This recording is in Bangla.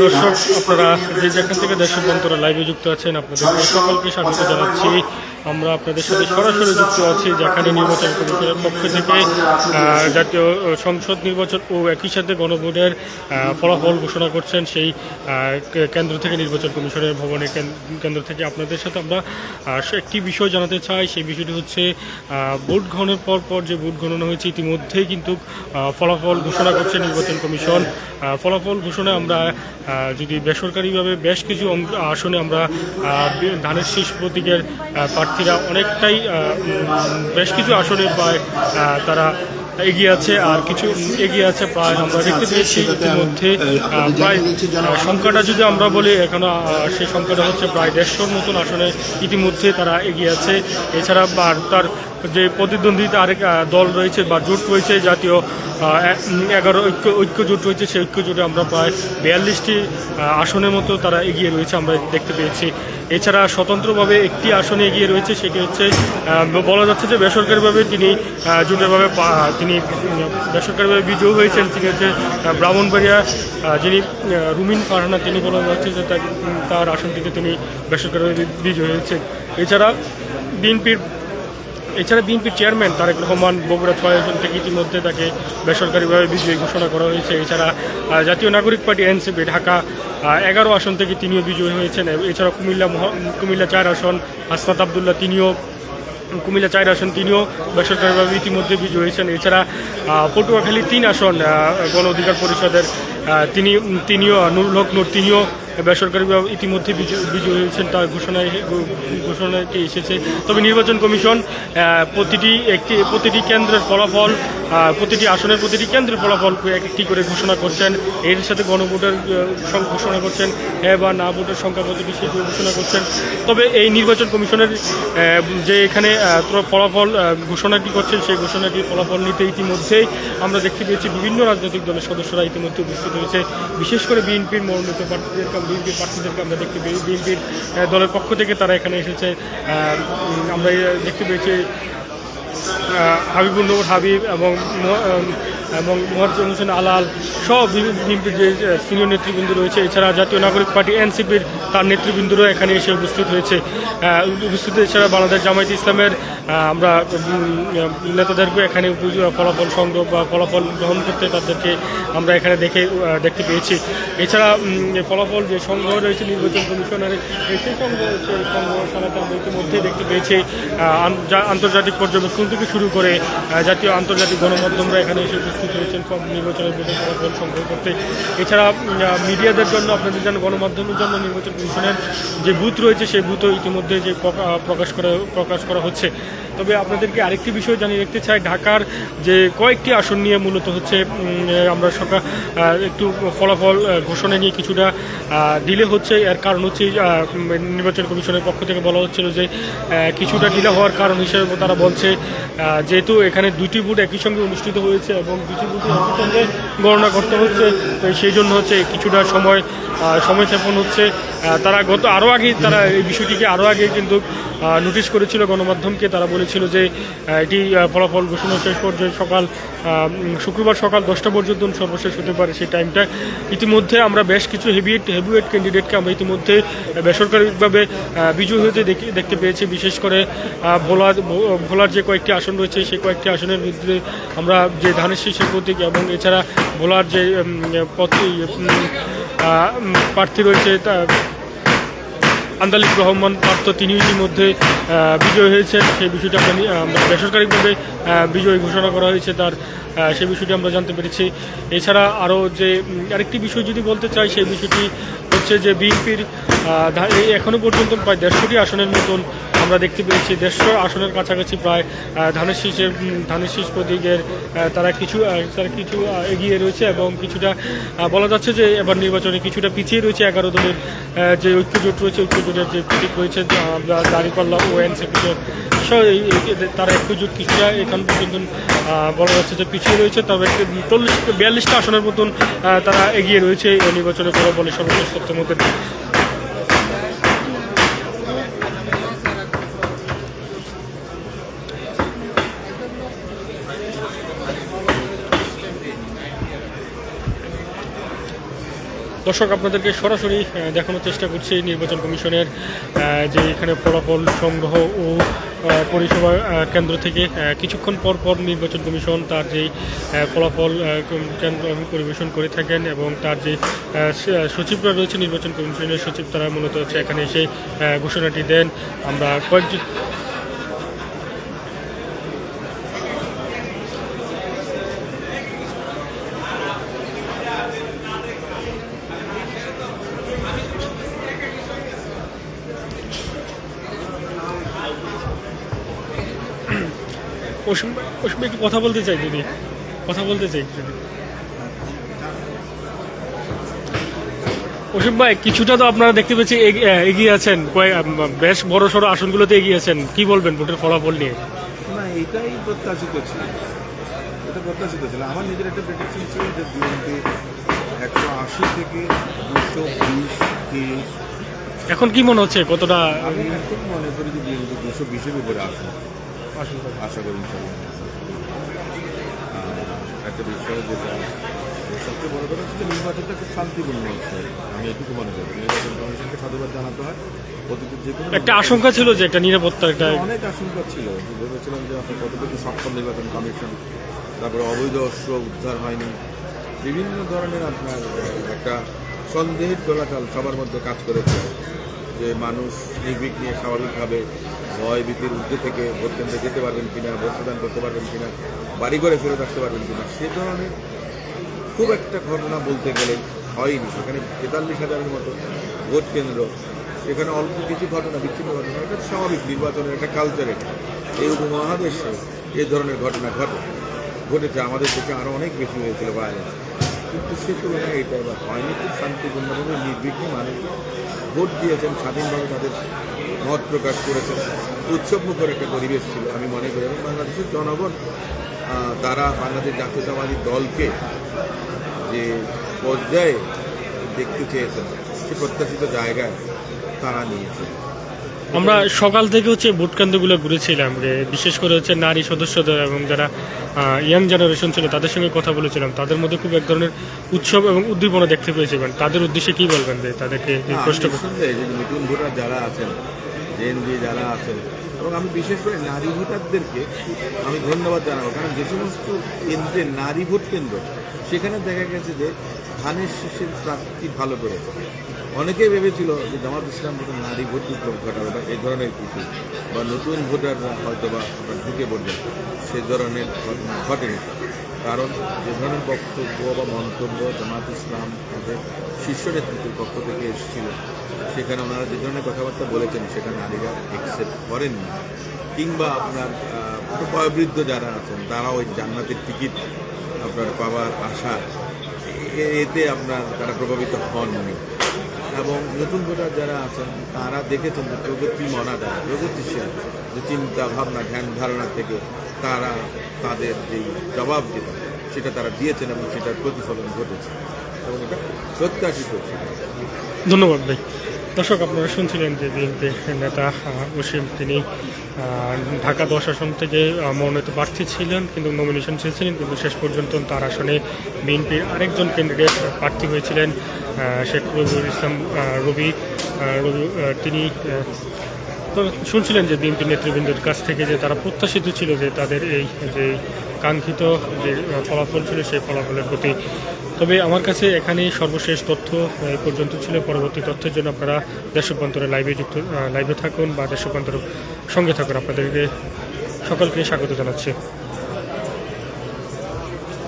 দর্শক, আপনারা যে যেখান থেকে দেশের বন্ধুরা লাইভে যুক্ত আছেন, আপনাদের সকলকে স্বাগত জানাচ্ছি। আমরা আপনাদের সাথে সরাসরি যুক্ত আছি, যেখানে নির্বাচন কমিশনের পক্ষ থেকে জাতীয় সংসদ নির্বাচন ও একই সাথে গণভোটের ফলাফল ঘোষণা করছেন সেই কেন্দ্র থেকে, নির্বাচন কমিশনের ভবনের কেন্দ্র থেকে আপনাদের সাথে আমরা একটি বিষয় জানাতে চাই। সেই বিষয়টি হচ্ছে ভোট গ্রহণের পর যে ভোট গণনা হয়েছে, ইতিমধ্যেই কিন্তু ফলাফল ঘোষণা করছে নির্বাচন কমিশন। ফলাফল ঘোষণায় আমরা যদি বেসরকারিভাবে বেশ কিছু আসনে আমরা ধানের শীষ প্রতীকের প্রার্থীরা অনেকটাই বেশ কিছু আসনে প্রায় তারা এগিয়ে আছে, আর কিছু এগিয়ে আছে প্রায় আমরা দেখতে পেয়েছি ইতিমধ্যে। প্রায় সংখ্যাটা যদি আমরা বলি, এখনো সেই সংখ্যাটা হচ্ছে প্রায় 150-র মতন আসনে ইতিমধ্যে তারা এগিয়ে আছে। এছাড়া তার যে প্রতিদ্বন্দ্বিতা আরেক দল রয়েছে বা জোট রয়েছে, জাতীয় 11 ঐক্য জোট রয়েছে, সেই ঐক্য জোটে আমরা প্রায় 42টি আসনের মতো তারা এগিয়ে রয়েছে আমরা দেখতে পেয়েছি। এছাড়া স্বতন্ত্রভাবে একটি আসনে এগিয়ে রয়েছে, সেটি হচ্ছে বলা যাচ্ছে যে বেসরকারিভাবে তিনি জোটেরভাবে তিনি বেসরকারিভাবে বিজয়ী হয়েছেন। তিনি হচ্ছে ব্রাহ্মণবাড়িয়া, যিনি রুমিন ফারহানা, তিনি বলা যাচ্ছে যে তার আসনটিতে তিনি বেসরকারিভাবে বিজয়ী হয়েছেন। এছাড়া বিএনপির চেয়ারম্যান তারেক রহমান বগুড়া 6 আসন থেকে ইতিমধ্যে তাকে বেসরকারিভাবে বিজয়ী ঘোষণা করা হয়েছে। এছাড়া জাতীয় নাগরিক পার্টি এনসিপি ঢাকা 11 আসন থেকে তিনিও বিজয়ী হয়েছেন। এছাড়া কুমিল্লা 4 আসন হাসনাত আবদুল্লাহ, তিনিও কুমিল্লা 4 আসন তিনিও বেসরকারিভাবে ইতিমধ্যে বিজয়ী হয়েছেন। এছাড়া পটুয়াখালী 3 আসন গণ অধিকার পরিষদের তিনিও নুরুল হক নূর, তিনিও বেসরকারিভাবে ইতিমধ্যে বিজয়ী হয়েছেন, তার ঘোষণাটি এসেছে। তবে নির্বাচন কমিশন প্রতিটি কেন্দ্রের ফলাফল, প্রতিটি আসনের প্রতিটি কেন্দ্রের ফলাফল একটি করে ঘোষণা করছেন। এর সাথে গণভোটের ঘোষণা করছেন, হ্যাঁ বা না ভোটের সংখ্যা কতটি সেটি ঘোষণা করছেন। তবে এই নির্বাচন কমিশনের যে এখানে ফলাফল ঘোষণাটি করছেন, সেই ঘোষণাটির ফলাফল নিতে ইতিমধ্যেই আমরা দেখতে পেয়েছি বিভিন্ন রাজনৈতিক দলের সদস্যরা ইতিমধ্যে উপস্থিত হয়েছে। বিশেষ করে বিএনপির মনোনীত প্রার্থীদেরকে আমরা দেখতে পেয়েছি, বিএনপির দলের পক্ষ থেকে তারা এখানে এসেছে। আমরা দেখতে পেয়েছি হাবিবুর নূর হাবিব এবং মোয়াজ্জেম হোসেন আলাল সব বিএনপির যে সিনিয়র নেতৃবৃন্দ রয়েছে। এছাড়া জাতীয় নাগরিক পার্টি এনসিপির তার নেতৃবৃন্দরাও এখানে এসে উপস্থিত হয়েছে। এছাড়া বাংলাদেশ জামায়াতে ইসলামের আমরা নেতাদেরকে এখানে ফলাফল সংগ্রহ বা ফলাফল গ্রহণ করতে তাদেরকে আমরা এখানে দেখতে পেয়েছি। এছাড়া ফলাফল যে সংগ্রহ রয়েছে নির্বাচন কমিশনের, সেই সংগ্রহশালাতে আমরা ইতিমধ্যেই দেখতে পেয়েছি আন্তর্জাতিক পর্যবেক্ষণ থেকে শুরু করে জাতীয় আন্তর্জাতিক গণমাধ্যমরা এখানে এসে উপস্থিত হয়েছেন সব নির্বাচনের ভোটের ফলাফল সংগ্রহ করতে। এছাড়া মিডিয়াদের জন্য, আপনাদের জন্য, গণমাধ্যমের জন্য নির্বাচন কমিশনের যে বুথ রয়েছে, সেই বুথও ইতিমধ্যে যে প্রকাশ করা হচ্ছে। তবে আপনাদেরকে আরেকটি বিষয় জানিয়ে রাখতে চাই, ঢাকার যে কয়েকটি আসন নিয়ে মূলত হচ্ছে আমরা একটু ফলাফল ঘোষণা নিয়ে কিছুটা ডিলে হচ্ছে। এর কারণ হচ্ছে নির্বাচন কমিশনের পক্ষ থেকে বলা হচ্ছিল যে কিছুটা ডিলে হওয়ার কারণ হিসেবে তারা বলছে যেহেতু এখানে 2টি ভোট একই সঙ্গে অনুষ্ঠিত হয়েছে এবং 2টি ভোট একই সঙ্গে গণনা করতে হচ্ছে, তো সেই জন্য হচ্ছে কিছুটা সময় ক্ষেপণ হচ্ছে। তারা তারা এই বিষয়টিকে আরও আগে কিন্তু নোটিশ করেছিল গণমাধ্যমকে। তারা বলেছিল যে এটি ফলাফল ঘোষণা শেষ পর্যায়ে শুক্রবার সকাল 10টা পর্যন্ত সর্বশেষ হতে পারে সেই টাইমটা। ইতিমধ্যে আমরা বেশ কিছু হেভিওয়েট ক্যান্ডিডেটকে আমরা ইতিমধ্যে বেসরকারিভাবে বিজয়ী হতে দেখতে পেয়েছি। বিশেষ করে ভোলার যে কয়েকটি আসন রয়েছে, সেই কয়েকটি আসনের মধ্যে আমরা যে ধানের শীষের প্রতীক এবং এছাড়া ভোলার যে প্রার্থী রয়েছে আন্দালিব রহমান প্রাপ্ত, তিনি ইতিমধ্যে বিজয়ী হয়েছেন। সেই বিষয়টি আমরা বেসরকারিভাবে বিজয়ী ঘোষণা করা হয়েছে তার, সেই বিষয়টি আমরা জানতে পেরেছি। এছাড়া আরও যে আরেকটি বিষয় যদি বলতে চাই, সেই বিষয়টি হচ্ছে যে বিএনপির এখনও পর্যন্ত প্রায় 150টি আসনের মতন আমরা দেখতে পেয়েছি। 150 আসনের কাছাকাছি প্রায় ধানের শীষ প্রতীকের তারা কিছু এগিয়ে রয়েছে এবং কিছুটা বলা যাচ্ছে যে এবার নির্বাচনে কিছুটা পিছিয়ে রয়েছে 11 দলের যে ঐক্যজোট রয়েছে, ঐক্যজোটের যে প্রতীক রয়েছে দাঁড়িপাল্লা ও এনসিপির, তারা ঐক্যজোট কিছুটা এখন পর্যন্ত বলা যাচ্ছে যে পিছিয়ে রয়েছে। তবে 42টা আসনের মতন তারা এগিয়ে রয়েছে এই নির্বাচনের ফলাফলের সর্বশেষ তথ্যের মধ্যে। দর্শক আপনাদেরকে সরাসরি দেখানোর চেষ্টা করছি নির্বাচন কমিশনের যে এখানে ফলাফল সংগ্রহ ও পরিষেবা কেন্দ্র থেকে কিছুক্ষণ পর পর নির্বাচন কমিশন তার যেই ফলাফল কেন্দ্র পরিবেশন করে থাকেন এবং তার যে সচিবরা রয়েছে নির্বাচন কমিশনের সচিব তারা মূলত হচ্ছে এখানে এসে ঘোষণাটি দেন। আমরা কয়েকজন ওসব একটু কথা বলতে চাই যদি অসীম ভাই, কিছুটা তো আপনারা দেখতে পেয়েছি এগিয়ে আছেন, বেশ বড় সড়ো আসনগুলোতে এগিয়ে আছেন, কি বলবেন ভোটের ফলাফল নিয়ে? না, এটাই প্রত্যাশিত ছিল, আমার নিজের একটা প্রেডিকশন ছিল যে বিএনপি 180 থেকে 220-30। এখন কি মনে হচ্ছে কতটা? আমি এখন মনে করি যে বিএনপি 220-এর উপরে আসুন আশা করি ইনশাল্লাহ। একটা বিষয় যেটা সবচেয়ে বড় কথা হচ্ছে যে নির্বাচনটা খুব শান্তিপূর্ণ হচ্ছে, আমি এটুকু মনে করি। নির্বাচন কমিশনকে সাধুবাদ জানাতে হয়। অতীতের যে কোনো একটা আশঙ্কা ছিল যে একটা নিরাপত্তা অনেক আশঙ্কা ছিল, ভেবেছিলাম যে আপনার কতটুকু সক্ষম নির্বাচন কমিশন, তারপরে অবৈধ অস্ত্র উদ্ধার হয়নি, বিভিন্ন ধরনের আপনার একটা সন্দেহের দোলাচাল সবার মধ্যে কাজ করেছে যে মানুষ নির্বিঘ্নে স্বাভাবিকভাবে ভয় ভীতির ঊর্ধ্বে থেকে ভোট কেন্দ্রে যেতে পারবেন কিনা, ভোট প্রদান করতে পারবেন কিনা, বাড়ি ঘরে ফেরত আসতে পারবেন কিনা, সে ধরনের খুব একটা ঘটনা বলতে গেলে হয়নি। সেখানে 43,000-এর মতো ভোট কেন্দ্র, সেখানে অল্প কিছু ঘটনা, বিচ্ছিন্ন ঘটনা, এটা স্বাভাবিক নির্বাচনের একটা কালচারে। এই উপমহাদেশে এই ধরনের ঘটনা ঘটেছে, আমাদের দেশে আরও অনেক বেশি হয়েছিল ভায়োলেন্স, কিন্তু সে তুলনায় এটা এবার হয়নি। খুব শান্তিপূর্ণভাবে নির্বিঘ্নে মানুষ ভোট দিয়েছেন, স্বাধীনভাবে তাদের মত প্রকাশ করেছেন, উৎসবমুখর একটা পরিবেশ ছিল আমি মনে করি। এবং বাংলাদেশের জনগণ তারা বাংলাদেশ জাতীয়তাবাদী দলকে যে পর্যায়ে দেখতে চেয়েছেন সে প্রত্যাশিত জায়গায় তারা নিয়েছে। আমরা সকাল থেকে হচ্ছে ভোট কেন্দ্রগুলো ঘুরেছিলাম, বিশেষ করে হচ্ছে নারী সদস্যদের এবং যারা ইয়াং জেনারেশন ছিল তাদের সঙ্গে কথা বলেছিলাম, তাদের মধ্যে খুব এক ধরনের উৎসব এবং উদ্দীপনা দেখতে পেয়েছিলেন। তাদের উদ্দেশ্যে কি বলবেন যে তাদেরকে কষ্ট করতে? নতুন ভোটার যারা আছেন, জেএনজি যারা আছেন, এবং আমি বিশেষ করে নারী ভোটারদেরকে আমি ধন্যবাদ জানাবো, কারণ যে সমস্ত কেন্দ্রে নারী ভোট কেন্দ্র সেখানে দেখা গেছে যে ধানের শীষের প্রার্থী ভালো করেছে। অনেকেই ভেবেছিল যে জামাত ইসলাম মতো নারী ভোট বিপ্লব ঘটাবে বা এই ধরনের কিছু, বা নতুন ভোটাররা হয়তো বা ঢুকে পড়বে, সে ধরনের ঘটনা ঘটেনি। কারণ যে ধরনের বক্তব্য বা মন্তব্য জামাত ইসলাম তাদের শীর্ষ নেতৃত্বের পক্ষ থেকে এসেছিল, সেখানে ওনারা যে ধরনের কথাবার্তা বলেছেন সেখানে নারীরা অ্যাকসেপ্ট করেননি, কিংবা আপনার বয়োবৃদ্ধ যারা আছেন তারা ওই জান্নাতের টিকিট আপনার পাওয়ার আশা এতে আপনার তারা প্রভাবিত হননি। এবং নতুন ভোটার যারা আছেন তারা দেখেছেন যে প্রগতি মনা দ্বারা প্রগতিশীল যে চিন্তা ভাবনা ধ্যান ধারণা থেকে তারা তাদের যেই জবাব যেটা সেটা তারা দিয়েছেন এবং সেটার প্রতিফলন ঘটেছে এবং এটা প্রত্যাশিত ছিল। ধন্যবাদ ভাই। দর্শক আপনারা শুনছিলেন যে বিএনপি নেতা অসীম, তিনি ঢাকা 10 আসন থেকে মনোনীত প্রার্থী ছিলেন, কিন্তু নমিনেশন চেয়েছিলেন, কিন্তু শেষ পর্যন্ত তার আসনে বিএনপির আরেকজন ক্যান্ডিডেট প্রার্থী হয়েছিলেন শেখ রবিউল ইসলাম রবি। তিনি তো শুনছিলেন যে বিএনপি নেতৃবৃন্দের কাছ থেকে যে তারা প্রত্যাশিত ছিল যে তাদের এই যে কাঙ্ক্ষিত যে ফলাফল ছিল সেই ফলাফলের প্রতি। তবে আমার কাছে এখানেই সর্বশেষ তথ্য এই পর্যন্ত ছিল। পরবর্তী তথ্যের জন্য আপনারা দেশ রূপান্তরে লাইভে থাকুন বা দেশ রূপান্তরের সঙ্গে থাকুন। আপনাদেরকে সকলকে স্বাগত জানাচ্ছি।